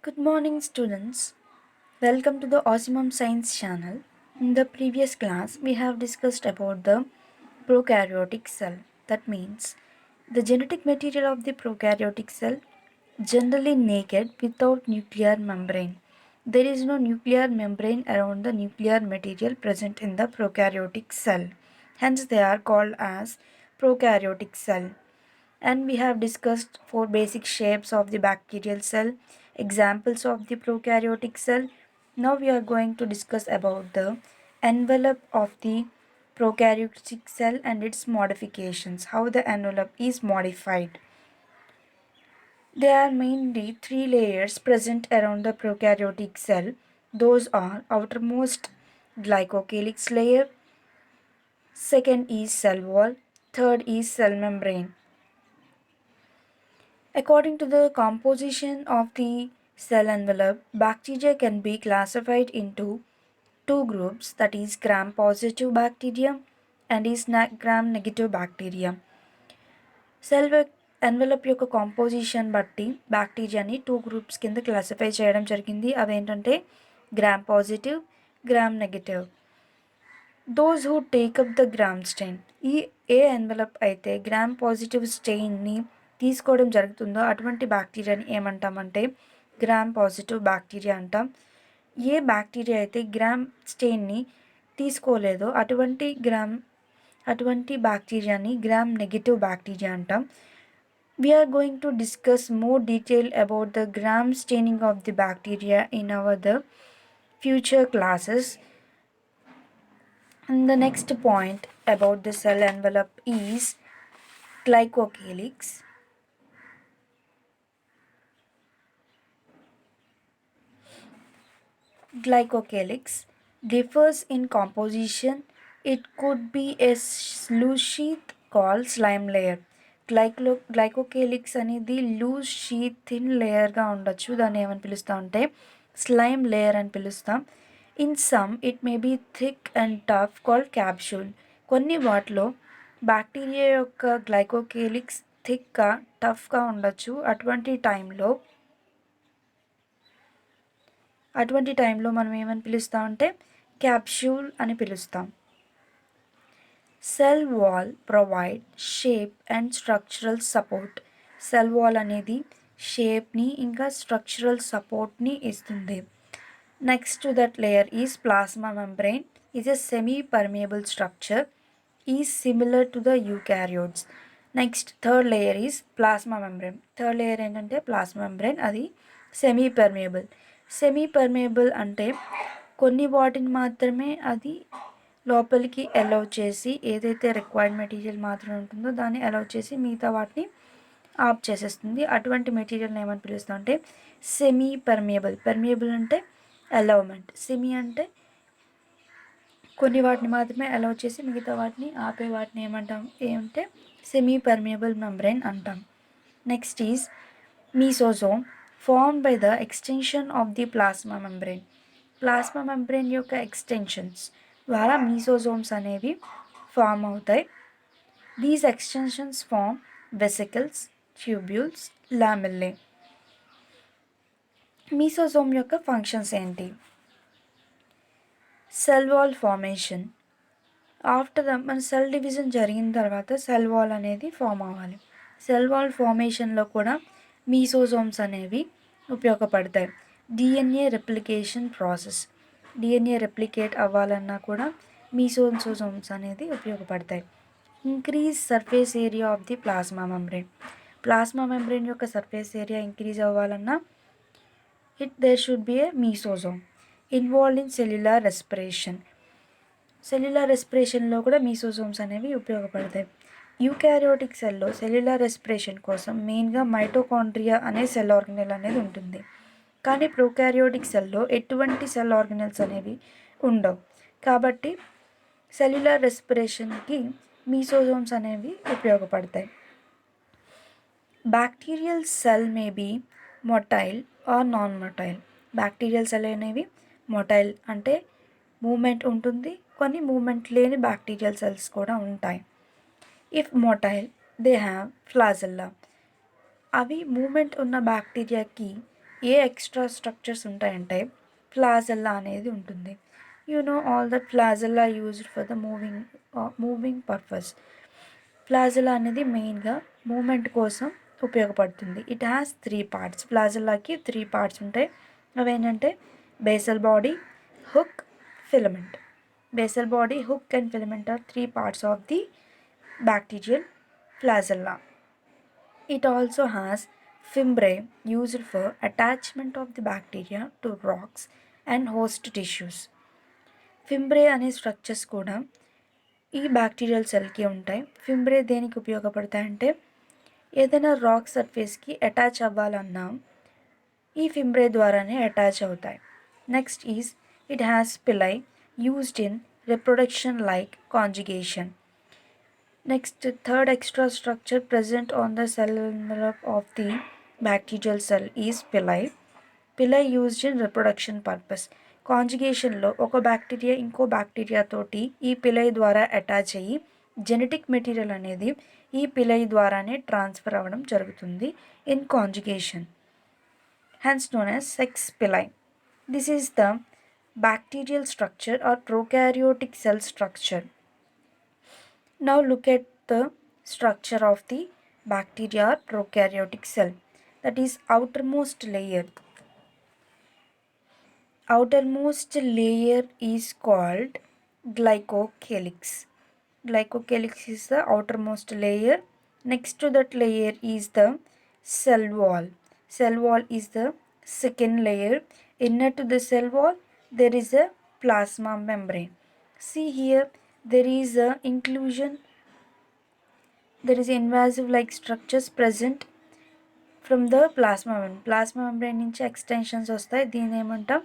Good morning, students. Welcome to the Awesome Science channel. In the previous class, we have discussed about the prokaryotic cell. That means the genetic material of the prokaryotic cell generally naked without nuclear membrane. There is no nuclear membrane around the nuclear material present in the prokaryotic cell. Hence, they are called as prokaryotic cell. And we have discussed four basic shapes of the bacterial cell, examples of the prokaryotic cell. Now we are going to discuss about the envelope of the prokaryotic cell and its modifications, how the envelope is modified. There are mainly three layers present around the prokaryotic cell. Those are outermost glycocalyx layer, second is cell wall, third is cell membrane. According to the composition of the cell envelope, bacteria can be classified into two groups, that is gram positive bacteria and is gram negative bacteria. Cell envelope యొక్క composition బట్టి బ్యాక్టీరియాని two groups కింద classify చేయడం జరిగింది. అవేంటంటే gram positive, gram negative. Those who take up the gram stain, ఈ ఏ envelope అయితే గ్రామ్ పాజిటివ్ స్టెయిన్ని తీసుకోవడం జరుగుతుందో అటువంటి బ్యాక్టీరియాని ఏమంటామంటే గ్రామ్ పాజిటివ్ బ్యాక్టీరియా అంటాం. ఏ బ్యాక్టీరియా అయితే గ్రామ్ స్టెయిన్ని తీసుకోలేదో అటువంటి బ్యాక్టీరియాని గ్రామ్ నెగిటివ్ బ్యాక్టీరియా అంటాం. We are going to discuss more detail about the gram staining of the bacteria in our the future classes. And the next point about the cell envelope is glycocalyx. Glycocalyx differs in composition. It could be a loose sheath called slime layer. గ్లైకోకేలిక్స్ అనేది loose sheet thin లేయర్గా ఉండొచ్చు. దాన్ని ఏమని పిలుస్తాం అంటే slime layer అని పిలుస్తాం. In some it may be thick and tough called capsule. కొన్ని వాటిలో బ్యాక్టీరియా యొక్క గ్లైకోకేలిక్స్ థిక్గా టఫ్గా ఉండొచ్చు. అటువంటి టైంలో మనం ఏమని పిలుస్తాం అంటే క్యాప్సూల్ అని పిలుస్తాం. Cell wall provide shape and structural support. Cell wall అనేది షేప్ని ఇంకా స్ట్రక్చరల్ సపోర్ట్ని ఇస్తుంది. Next to that layer is plasma membrane. Is a semi permeable structure, is similar to the eukaryotes. Next third layer is plasma membrane. Third layer ఏంటంటే plasma membrane, అది semi permeable. Semi permeable అంటే కొన్ని వాటిని మాత్రమే అది లోపలికి allow చేసి, ఏదైతే రిక్వైర్డ్ మెటీరియల్ మాత్రమే ఉంటుందో దాన్ని అలౌ చేసి మిగతా వాటిని ఆఫ్ చేసేస్తుంది. అటువంటి మెటీరియల్ని ఏమని పిలుస్తాం అంటే సెమీ పర్మియబుల్. పర్మియబుల్ అంటే అలౌమెంట్, సెమీ అంటే కొన్ని వాటిని మాత్రమే అలౌ చేసి మిగతా వాటిని ఆపే వాటిని ఏమంటే సెమీ పర్మియబుల్ మెంబ్రెయిన్ అంటాం. Next is mesosome, formed by the extension of the plasma membrane. Plasma membrane యొక్క ఎక్స్టెన్షన్స్ ద్వారా మీసోజోమ్స్ అనేవి ఫామ్ అవుతాయి. These extensions form vesicles, tubules, lamellae. Mesosome యొక్క ఫంక్షన్స్ ఏంటి? Cell wall formation. ఆఫ్టర్ మన cell division జరిగిన తర్వాత సెల్ వాల్ అనేది ఫామ్ అవ్వాలి. సెల్ వాల్ ఫార్మేషన్లో కూడా మీసోజోమ్స్ అనేవి ఉపయోగపడతాయి. DNA replication process, DNA replicate అవ్వాలన్నా కూడా మీసోజోమ్స్ అనేది ఉపయోగపడతాయి. Increase surface area of the plasma membrane. Plasma membrane యొక్క సర్ఫేస్ ఏరియా ఇంక్రీజ్ అవ్వాలన్నా there should be a mesosome. Involved in cellular respiration. Cellular రెస్పిరేషన్లో కూడా మీసోజోమ్స్ అనేవి ఉపయోగపడతాయి. యూకారియోటిక్ సెల్లో సెల్యులార్ రెస్పిరేషన్ కోసం మెయిన్గా మైటోకాండ్రియా అనే సెల్ ఆర్గనెల్ అనేది ఉంటుంది. కానీ ప్రోకారియోటిక్ సెల్లో ఎటువంటి సెల్ ఆర్గనెల్స్ అనేవి ఉండవు. కాబట్టి సెల్యులార్ రెస్పిరేషన్కి మీసోజోమ్స్ అనేవి ఉపయోగపడతాయి. Bacterial cell may be motile or non motile. Bacterial cell అనేవి మొటైల్ అంటే మూమెంట్ ఉంటుంది, కొన్ని మూమెంట్ లేని బ్యాక్టీరియల్ సెల్స్ కూడా ఉంటాయి. If motile they have flagella. అవి మూమెంట్ ఉన్న బ్యాక్టీరియాకి ఏ ఎక్స్ట్రా స్ట్రక్చర్స్ ఉంటాయంటే ఫ్లాజెల్లా అనేది ఉంటుంది. All that flagella used for the moving purpose. Flagella అనేది మెయిన్గా మూమెంట్ కోసం ఉపయోగపడుతుంది. It has 3 parts. ఫ్లాజెల్లాకి 3 పార్ట్స్ ఉంటాయి. అవేంటంటే basal body, hook, filament. Basal body, hook and filament are 3 parts of the bacterial flagella. It also has fimbriae used for attachment of the bacteria to rocks and host tissues. Fimbriae అనే structures కూడా ఈ bacterial సెల్కి ఉంటాయి. ఫింబ్రే దేనికి ఉపయోగపడతాయంటే ఏదైనా rock సర్ఫేస్కి attach అవ్వాలన్నా ఈ ఫింబ్రే ద్వారానే attach అవుతాయి. Next is it has pili used in reproduction like conjugation. Next, third extra structure present on the cell envelope of the bacterial cell is pili. Pili used in reproduction purpose. కాంజుగేషన్లో ఒక bacteria ఇంకో bacteria తోటి ఈ pili ద్వారా attach అయ్యి genetic material అనేది ఈ pili ద్వారానే transfer అవ్వడం జరుగుతుంది in conjugation. Hence known as sex pili. This is the bacterial structure or prokaryotic cell structure. Now look at the structure of the bacteria or prokaryotic cell. That is outermost layer. Outermost layer is called glycocalyx. Glycocalyx is the outermost layer. Next to that layer is the cell wall. Cell wall is the second layer. Inner to the cell wall there is a plasma membrane. See here, there is a inclusion, there is invasive like structures present from the plasma membrane. Plasma membrane నుంచి extensions వస్తాయి. దీని ఏమంటాం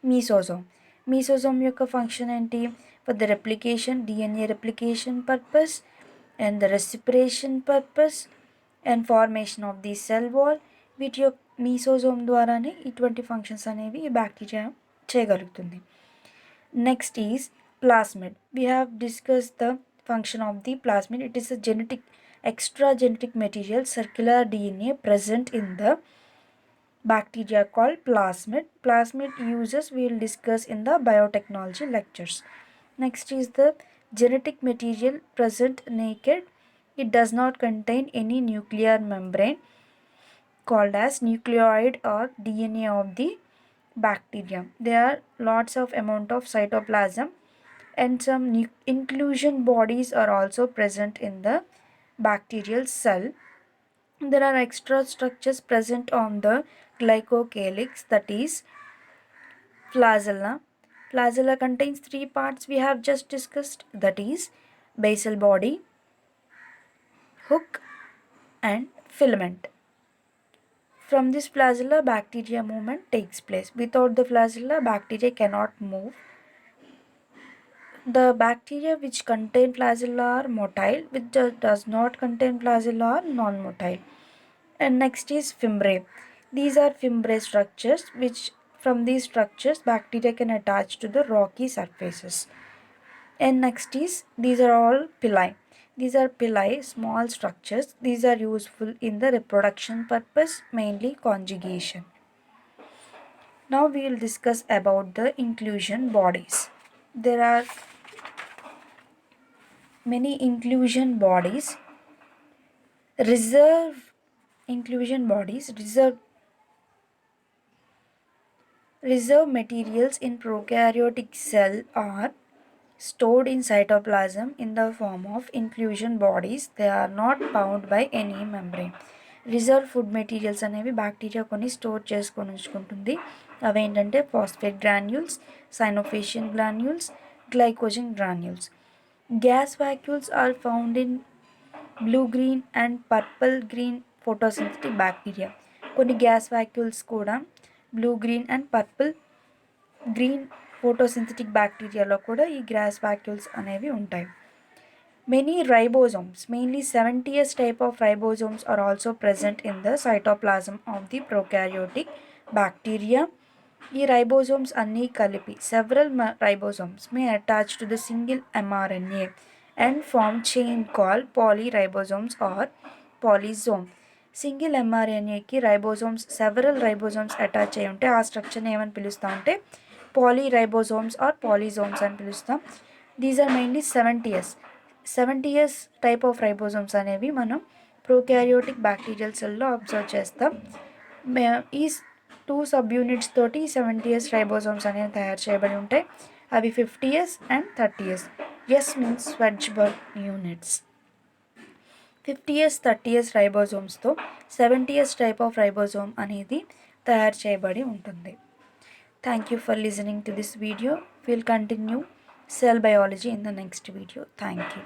mesosome. Mesosome యొక్క function ఏంటి? For the replication, DNA replication purpose and the respiration purpose and formation of the cell wall. వీటి యొక్క మీసోజోమ్ ద్వారానే ఇటువంటి ఫంక్షన్స్ అనేవి ఈ బ్యాక్టీరియా చేయగలుగుతుంది. Next is plasmid. We have discuss the function of the plasmid. It is a extra genetic material, circular DNA present in the bacteria called plasmid. Plasmid uses we will discuss in the biotechnology lectures. Next is the genetic material present naked. It does not contain any nuclear membrane called as nucleoid or DNA of the bacteria. There are lots of amount of cytoplasm and some inclusion bodies are also present in the bacterial cell. There are extra structures present on the glycocalyx, that is flagella. Flagella contains 3 parts we have just discussed, that is basal body, hook and filament. From this flagella bacteria movement takes place. Without the flagella bacteria cannot move. The bacteria which contain flagella are motile, which does not contain flagella are non-motile. And next is fimbriae. These are fimbriae structures, which from these structures bacteria can attach to the rocky surfaces. And next is, these are all pili. These are pili, small structures. These are useful in the reproduction purpose, mainly conjugation. Now we will discuss about the inclusion bodies. There are many inclusion bodies. Reserve materials in prokaryotic cell are stored in cytoplasm in the form of inclusion bodies. They are not bound by any membrane. Reserve food materials అనేవి bacteria కొన్ని store చేసుకొని ఉంచుకుంటుంది. అవేంటంటే phosphate granules, cyanophycean granules, glycogen granules. Gas vacuoles are found in blue green and purple green photosynthetic bacteria. కొన్ని gas vacuoles కూడా blue green and purple green photosynthetic బ్యాక్టీరియాలో కూడా ఈ గ్యాస్ వాక్యూల్స్ అనేవి ఉంటాయి. Many ribosomes, mainly 70th type of ribosomes, are also present in the cytoplasm of the prokaryotic bacteria. ఈ ribosomes అన్నీ కలిపి several ribosomes may attach to the single mRNA and form chain called polyribosomes or polysome. Single ఎంఆర్ఎన్ఏకి ribosomes several ribosomes attach అయి ఉంటే ఆ స్ట్రక్చర్ని ఏమని పిలుస్తామంటే పాలీరైబోజోమ్స్ are polysomes అని పిలుస్తాం. These are mainly 70s type of ribosomes అనేవి మనం ప్రోకారియోటిక్ బ్యాక్టీరియల్ సెల్లో అబ్జర్వ్ చేస్తాం. ఈ 2 సబ్ యూనిట్స్ తోటి 70s రైబోజోమ్స్ అనేవి తయారు చేయబడి ఉంటాయి. అవి 50s and 30s. S means Svedberg units. 50s 30s రైబోజోమ్స్తో 70s టైప్ ఆఫ్ రైబోజోమ్ అనేది తయారు చేయబడి ఉంటుంది. Thank you for listening to this video. Will continue cell biology in the next video. Thank you.